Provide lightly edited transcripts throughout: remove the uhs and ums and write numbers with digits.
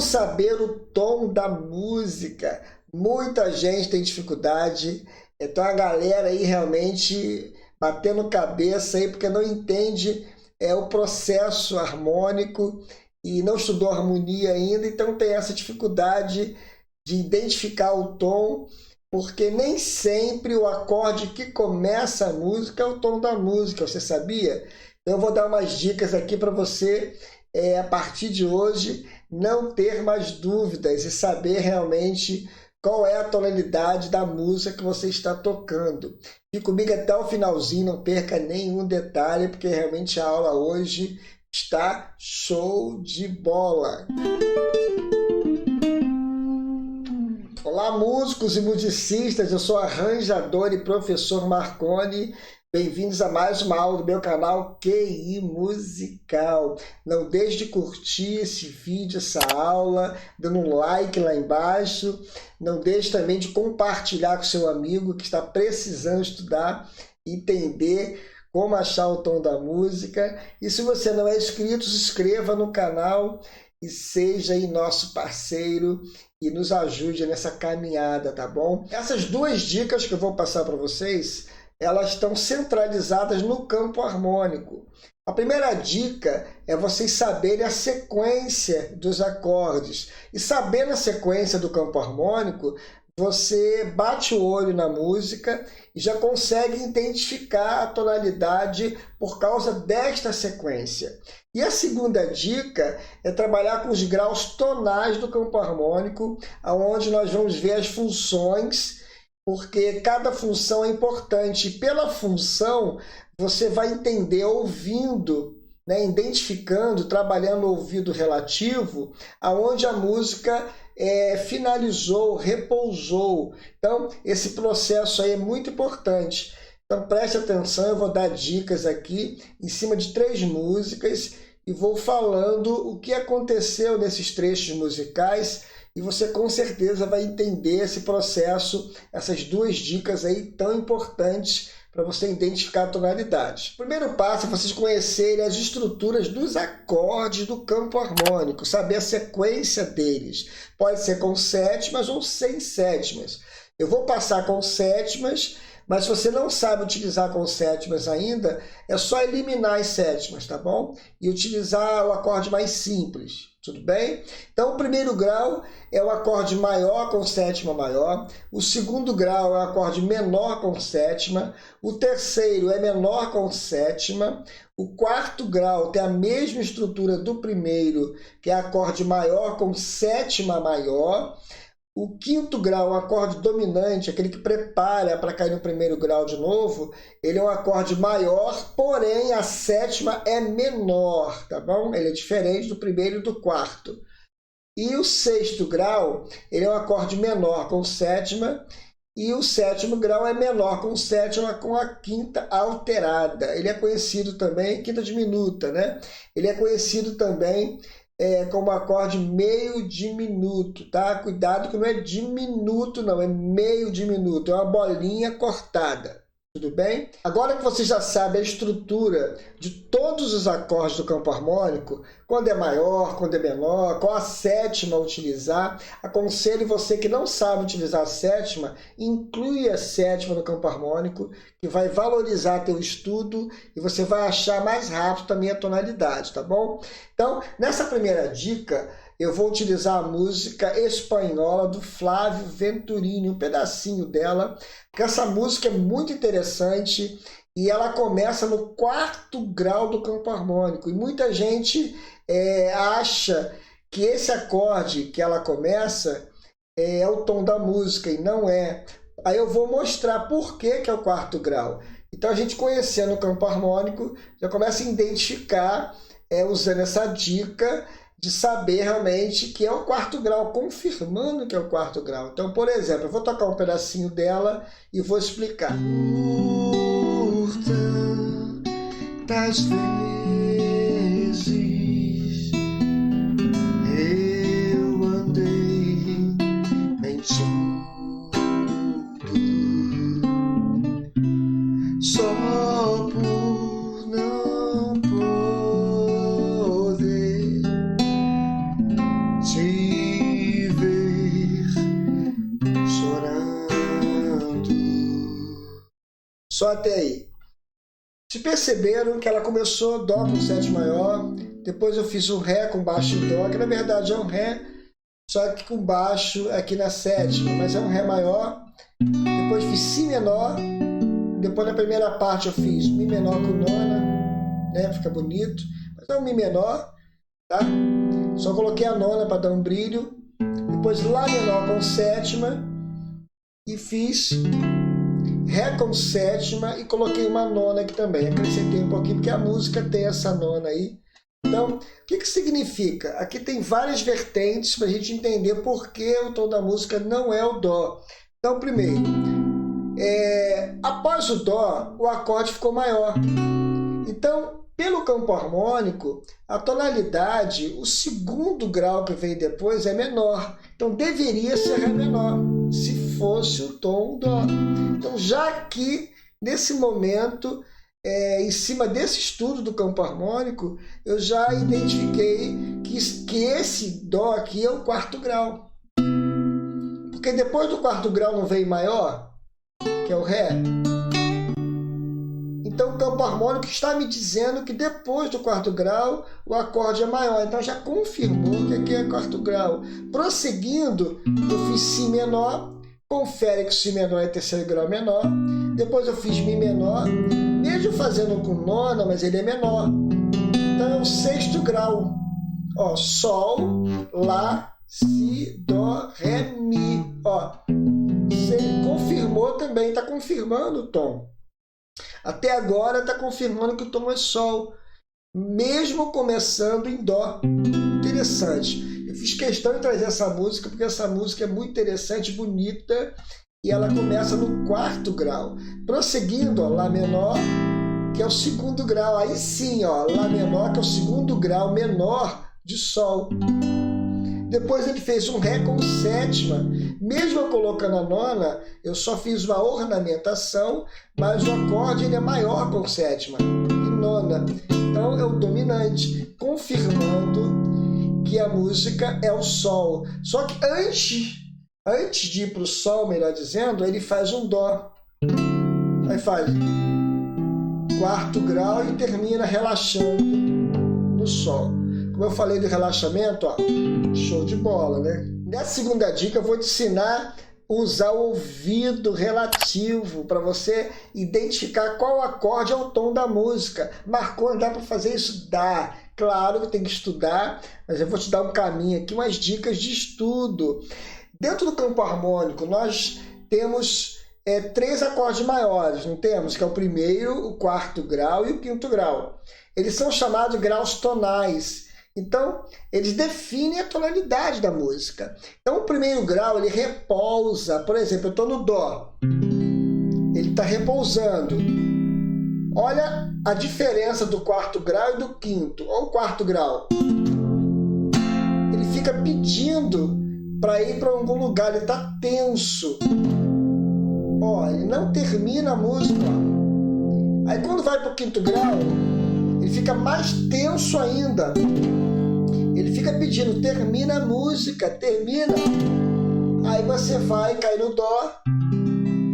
Como saber o tom da música? Muita gente tem dificuldade, então a galera aí realmente batendo cabeça aí porque não entende o processo harmônico e não estudou harmonia ainda, então tem essa dificuldade de identificar o tom, porque nem sempre o acorde que começa a música é o tom da música, você sabia? Então eu vou dar umas dicas aqui para você, a partir de hoje, não ter mais dúvidas e saber realmente qual é a tonalidade da música que você está tocando. Fique comigo até o finalzinho, não perca nenhum detalhe, porque realmente a aula hoje está show de bola. Olá, músicos e musicistas, eu sou arranjador e professor Marconi. Bem-vindos a mais uma aula do meu canal QI Musical. Não deixe de curtir esse vídeo, essa aula, dando um like lá embaixo. Não deixe também de compartilhar com seu amigo que está precisando estudar, entender como achar o tom da música. E se você não é inscrito, se inscreva no canal e seja aí nosso parceiro e nos ajude nessa caminhada, tá bom? Essas duas dicas que eu vou passar para vocês, elas estão centralizadas no campo harmônico. A primeira dica é vocês saberem a sequência dos acordes. E sabendo a sequência do campo harmônico, você bate o olho na música e já consegue identificar a tonalidade por causa desta sequência. E a segunda dica é trabalhar com os graus tonais do campo harmônico, onde nós vamos ver as funções, porque cada função é importante. E pela função, você vai entender ouvindo, identificando, trabalhando o ouvido relativo, aonde a música finalizou, repousou. Então, esse processo aí é muito importante. Então, preste atenção, eu vou dar dicas aqui em cima de 3 músicas e vou falando o que aconteceu nesses trechos musicais e você com certeza vai entender esse processo, essas 2 dicas aí tão importantes para você identificar a tonalidade. O primeiro passo é vocês conhecerem as estruturas dos acordes do campo harmônico, saber a sequência deles. Pode ser com sétimas ou sem sétimas. Eu vou passar com sétimas, mas se você não sabe utilizar com sétimas ainda, é só eliminar as sétimas, tá bom? E utilizar o acorde mais simples. Tudo bem? Então, o primeiro grau é o acorde maior com sétima maior. O segundo grau é o acorde menor com sétima. O terceiro é menor com sétima. O quarto grau tem a mesma estrutura do primeiro, que é acorde maior com sétima maior. O quinto grau é um acorde dominante, aquele que prepara para cair no primeiro grau de novo. Ele é um acorde maior, porém a sétima é menor, tá bom? Ele é diferente do primeiro e do quarto. E o sexto grau, ele é um acorde menor com sétima, e o sétimo grau é menor com sétima com a quinta alterada. Ele é conhecido também, quinta diminuta, né? Ele é conhecido também como acorde meio diminuto, tá? Cuidado que não é diminuto, não, é meio diminuto, é uma bolinha cortada, tudo bem? Agora que você já sabe a estrutura de todos os acordes do campo harmônico, quando é maior, quando é menor, qual a sétima a utilizar, aconselho você que não sabe utilizar a sétima, inclui a sétima no campo harmônico, que vai valorizar teu estudo e você vai achar mais rápido também a tonalidade, tá bom? Então, nessa primeira dica, eu vou utilizar a música espanhola do Flávio Venturini, um pedacinho dela, porque essa música é muito interessante e ela começa no 4º grau do campo harmônico. E muita gente acha que esse acorde que ela começa é o tom da música, e não é. Aí eu vou mostrar por que é o 4º grau. Então, a gente conhecendo o campo harmônico, já começa a identificar, usando essa dica, de saber realmente que é o 4º grau, confirmando que é o 4º grau. Então, por exemplo, eu vou tocar um pedacinho dela e vou explicar. Por tantas vezes eu andei mentindo só por não poder te só até aí. Vocês perceberam que ela começou Dó com sétima maior, depois eu fiz um Ré com baixo em Dó, que na verdade é um Ré, só que com baixo aqui na sétima, mas é um Ré maior. Depois fiz Si menor, depois na primeira parte eu fiz Mi menor com nona, né? Fica bonito, mas é um Mi menor, tá? Só coloquei a nona para dar um brilho, depois Lá menor com sétima e fiz Ré com sétima e coloquei uma nona aqui também. Acrescentei um pouquinho porque a música tem essa nona aí. Então, o que significa? Aqui tem várias vertentes para a gente entender por que o tom da música não é o Dó. Então, primeiro, após o Dó, o acorde ficou maior. Então, pelo campo harmônico, a tonalidade, o segundo grau que vem depois é menor. Então, deveria ser Ré menor, se fosse o tom Dó. Então, já aqui, nesse momento, em cima desse estudo do campo harmônico, eu já identifiquei que esse Dó aqui é o quarto grau. Porque depois do quarto grau não vem maior, que é o Ré. Então, o campo harmônico está me dizendo que depois do quarto grau, o acorde é maior. Então, já confirmou que aqui é quarto grau. Prosseguindo, eu fiz Si menor. Confere que o Si menor é terceiro grau menor. Depois eu fiz Mi menor. Mesmo fazendo com nona, mas ele é menor. Então, é o sexto grau. Ó, Sol, Lá, Si, Dó, Ré, Mi. Ó, você confirmou também, está confirmando o tom. Até agora está confirmando que o tom é Sol, mesmo começando em Dó. Interessante. Eu fiz questão de trazer essa música, porque essa música é muito interessante, bonita, e ela começa no quarto grau. Prosseguindo, ó, Lá menor, que é o segundo grau. Aí sim, ó, Lá menor, que é o segundo grau menor de Sol. Depois ele fez um Ré com sétima. Mesmo eu colocando a nona, eu só fiz uma ornamentação, mas o acorde ele é maior com sétima e nona. Então é o dominante, confirmando que a música é o Sol. Só que antes de ir para o Sol, melhor dizendo, ele faz um Dó. Aí faz quarto grau e termina relaxando no Sol. Como eu falei do relaxamento, ó, show de bola, né? Nessa segunda dica eu vou te ensinar a usar o ouvido relativo para você identificar qual acorde é o tom da música. Marconi, dá para fazer isso? Dá. Claro que tem que estudar, mas eu vou te dar um caminho aqui, umas dicas de estudo. Dentro do campo harmônico, nós temos 3 acordes maiores, não temos? Que é o primeiro, o quarto grau e o quinto grau. Eles são chamados de graus tonais. Então, eles definem a tonalidade da música. Então, o primeiro grau, ele repousa. Por exemplo, eu estou no Dó. Ele está repousando. Olha a diferença do quarto grau e do quinto. Olha o quarto grau. Ele fica pedindo para ir para algum lugar. Ele está tenso. Ó, ele não termina a música. Aí, quando vai para o quinto grau, ele fica mais tenso ainda. Ele fica pedindo, termina a música, termina. Aí você vai cair no Dó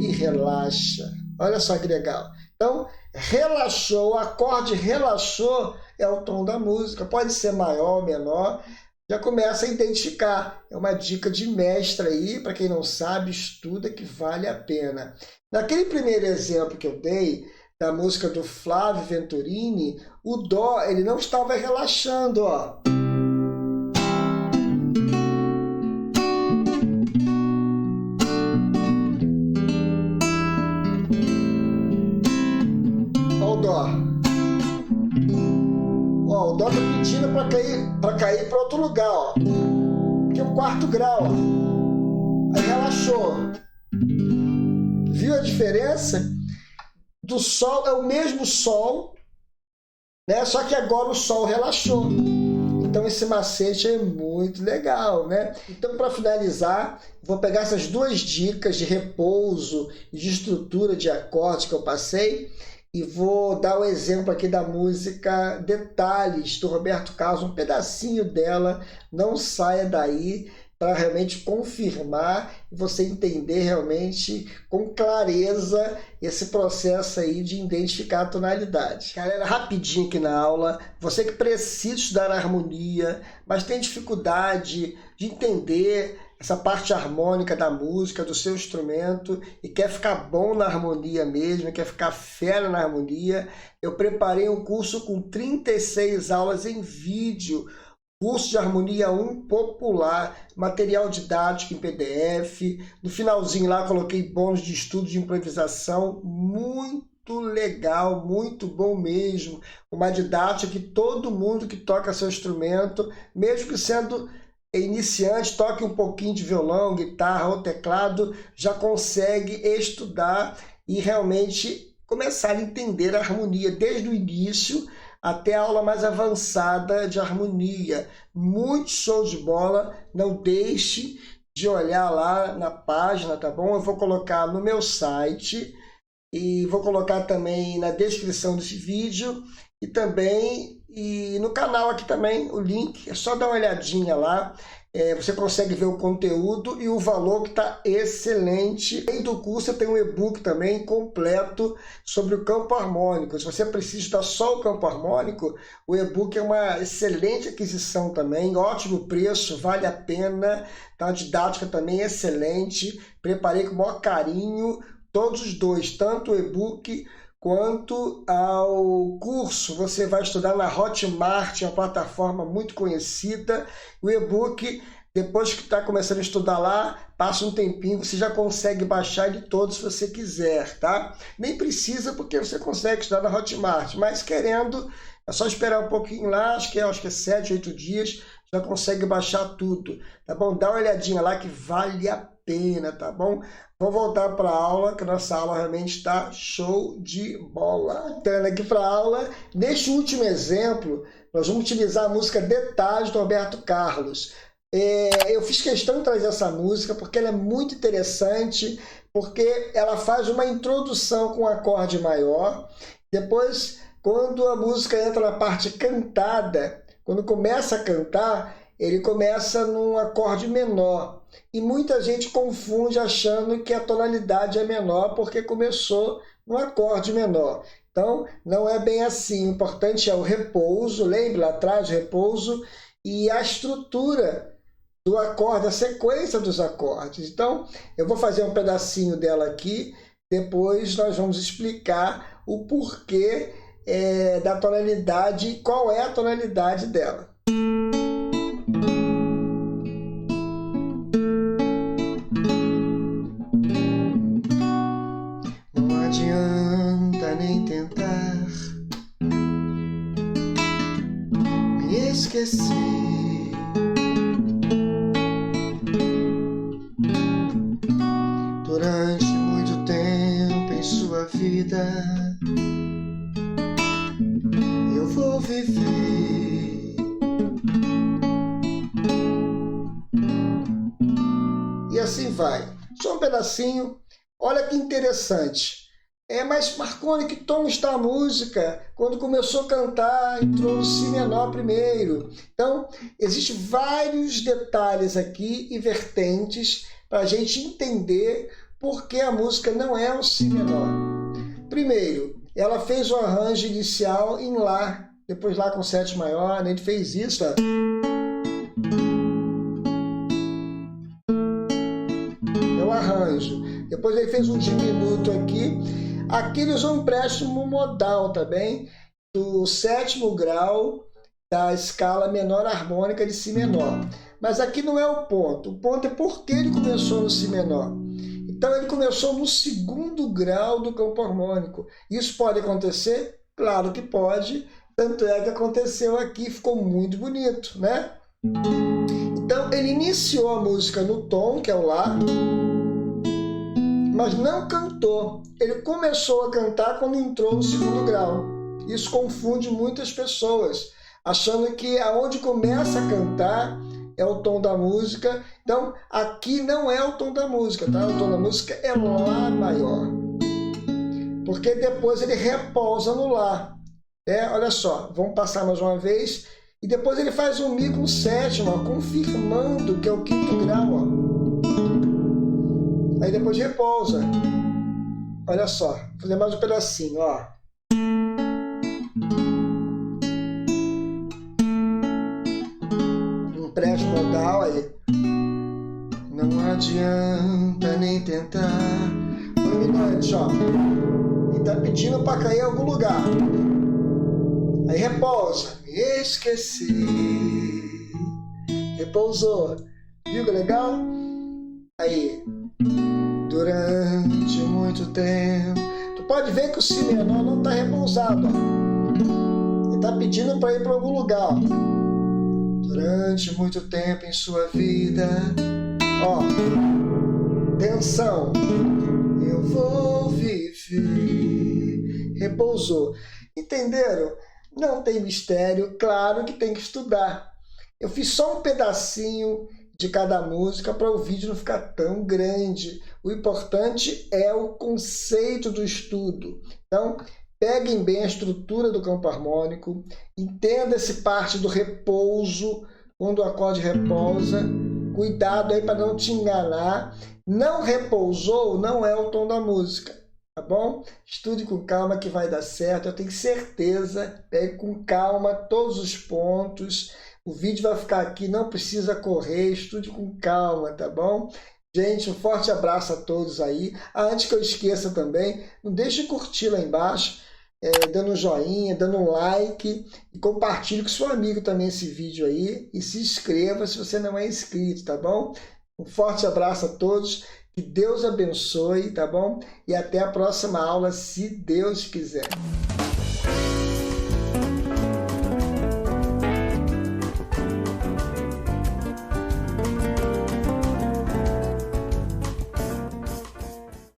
e relaxa. Olha só que legal. Então, relaxou, o acorde relaxou é o tom da música. Pode ser maior ou menor. Já começa a identificar. É uma dica de mestre aí, para quem não sabe, estuda que vale a pena. Naquele primeiro exemplo que eu dei, da música do Flávio Venturini, o Dó ele não estava relaxando, ó. Ó o Dó. Ó, o Dó tá pedindo para cair para outro lugar, ó. Que é o quarto grau, ó. Aí relaxou. Viu a diferença? Do Sol é o mesmo Sol, né? Só que agora o Sol relaxou. Então esse macete é muito legal, né? Então, para finalizar, vou pegar essas 2 dicas de repouso e de estrutura de acorde que eu passei e vou dar o exemplo aqui da música Detalhes, do Roberto Carlos, um pedacinho dela. Não saia daí para realmente confirmar e você entender realmente com clareza esse processo aí de identificar a tonalidade. Galera, rapidinho aqui na aula, você que precisa estudar harmonia, mas tem dificuldade de entender essa parte harmônica da música, do seu instrumento, e quer ficar bom na harmonia mesmo, quer ficar fera na harmonia, eu preparei um curso com 36 aulas em vídeo, curso de Harmonia 1 popular, material didático em PDF, no finalzinho lá coloquei bônus de estudo de improvisação, muito legal, muito bom mesmo, uma didática que todo mundo que toca seu instrumento, mesmo que sendo iniciante, toque um pouquinho de violão, guitarra ou teclado, já consegue estudar e realmente começar a entender a harmonia desde o início até a aula mais avançada de harmonia. Muito show de bola, não deixe de olhar lá na página, tá bom? Eu vou colocar no meu site e vou colocar também na descrição desse vídeo e também no canal aqui também o link, é só dar uma olhadinha lá, você consegue ver o conteúdo e o valor que está excelente. Além do curso tem um e-book também completo sobre o campo harmônico. Se você precisa estudar só o campo harmônico, o e-book é uma excelente aquisição também, ótimo preço, vale a pena, tá? A didática também é excelente, preparei com o maior carinho, todos os dois, tanto o e-book quanto ao curso. Você vai estudar na Hotmart, uma plataforma muito conhecida. O e-book, depois que está começando a estudar lá, passa um tempinho, você já consegue baixar ele todo se você quiser, tá? Nem precisa, porque você consegue estudar na Hotmart, mas querendo, é só esperar um pouquinho lá, acho que é 7, 8 dias, já consegue baixar tudo, tá bom? Dá uma olhadinha lá que vale a pena, tá bom? Vou voltar para a aula, que a nossa aula realmente está show de bola. Voltando aqui para a aula, neste último exemplo, nós vamos utilizar a música Detalhes do Roberto Carlos. Eu fiz questão de trazer essa música porque ela é muito interessante, porque ela faz uma introdução com um acorde maior. Depois, quando a música entra na parte cantada, quando começa a cantar, ele começa num acorde menor. E muita gente confunde achando que a tonalidade é menor porque começou num acorde menor. Então, não é bem assim. O importante é o repouso, lembre lá atrás, o repouso e a estrutura do acorde, a sequência dos acordes. Então, eu vou fazer um pedacinho dela aqui, depois nós vamos explicar o porquê da tonalidade e qual é a tonalidade dela. Não adianta nem tentar me esquecer. Durante muito tempo em sua vida eu vou viver. E assim vai. Só um pedacinho. Olha que interessante. Mas Marconi, que tom está a música? Quando começou a cantar, entrou no Si menor primeiro. Então, existem vários detalhes aqui e vertentes para a gente entender por que a música não é um Si menor. Primeiro, ela fez o arranjo inicial em Lá, depois Lá com sétima maior, ele fez isso, ó. É o arranjo. Depois ele fez um diminuto aqui. Aqui ele usou um empréstimo modal também, do 7º grau da escala menor harmônica de Si menor. Mas aqui não é o ponto é por que ele começou no Si menor. Então ele começou no 2º grau do campo harmônico. Isso pode acontecer? Claro que pode, tanto é que aconteceu aqui, ficou muito bonito, né? Então ele iniciou a música no tom, que é o Lá, mas não cantou. Ele começou a cantar quando entrou no 2º grau. Isso confunde muitas pessoas, achando que aonde começa a cantar é o tom da música. Então, aqui não é o tom da música, tá? O tom da música é Lá maior. Porque depois ele repousa no Lá. Olha só, vamos passar mais uma vez. E depois ele faz um Mi com sétima, ó, confirmando que é o quinto grau. Ó. Aí depois repousa. Olha só, vou fazer mais um pedacinho. Ó. Um empréstimo modal aí. Não adianta nem tentar. Dominante, ó. Ele tá pedindo para cair em algum lugar. Aí repousa. Me esqueci. Repousou. Viu que legal? Aí. Durante muito tempo. Tu pode ver que o Si menor não tá repousado. Ó. Ele tá pedindo para ir para algum lugar. Ó. Durante muito tempo em sua vida. Ó. Tensão. Eu vou viver. Repousou. Entenderam? Não tem mistério. Claro que tem que estudar. Eu fiz só um pedacinho de cada música para o vídeo não ficar tão grande. O importante é o conceito do estudo. Então, peguem bem a estrutura do campo harmônico, entenda essa parte do repouso, quando o acorde repousa. Cuidado aí para não te enganar. Não repousou, não é o tom da música, tá bom? Estude com calma que vai dar certo, eu tenho certeza. Pegue com calma todos os pontos. O vídeo vai ficar aqui, não precisa correr, estude com calma, tá bom? Gente, um forte abraço a todos aí. Antes que eu esqueça também, não deixe de curtir lá embaixo, dando um joinha, dando um like e compartilhe com seu amigo também esse vídeo aí e se inscreva se você não é inscrito, tá bom? Um forte abraço a todos, que Deus abençoe, tá bom? E até a próxima aula, se Deus quiser.